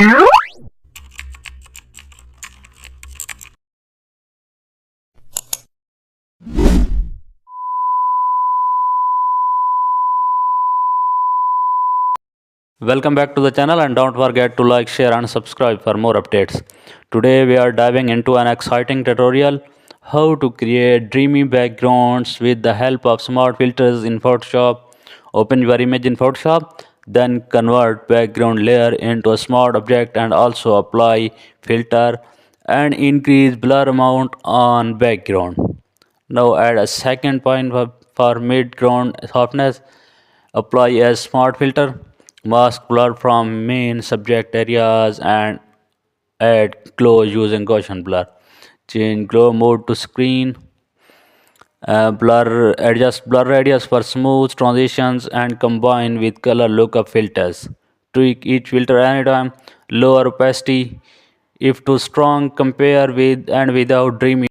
Welcome back to the channel, and don't forget to like, share and subscribe for more updates. Today we are diving into an exciting tutorial how to create dreamy backgrounds with the help of smart filters in Photoshop. Open your image in Photoshop, then convert background layer into a smart object and also apply filter and increase blur amount on background. Now add a second point for mid-ground softness. Apply a smart filter, mask blur from main subject areas and add glow using Gaussian blur. Change glow mode to screen. Adjust blur radius for smooth transitions and combine with color lookup filters. Tweak each filter anytime. Lower opacity if too strong. Compare with and without dreamy.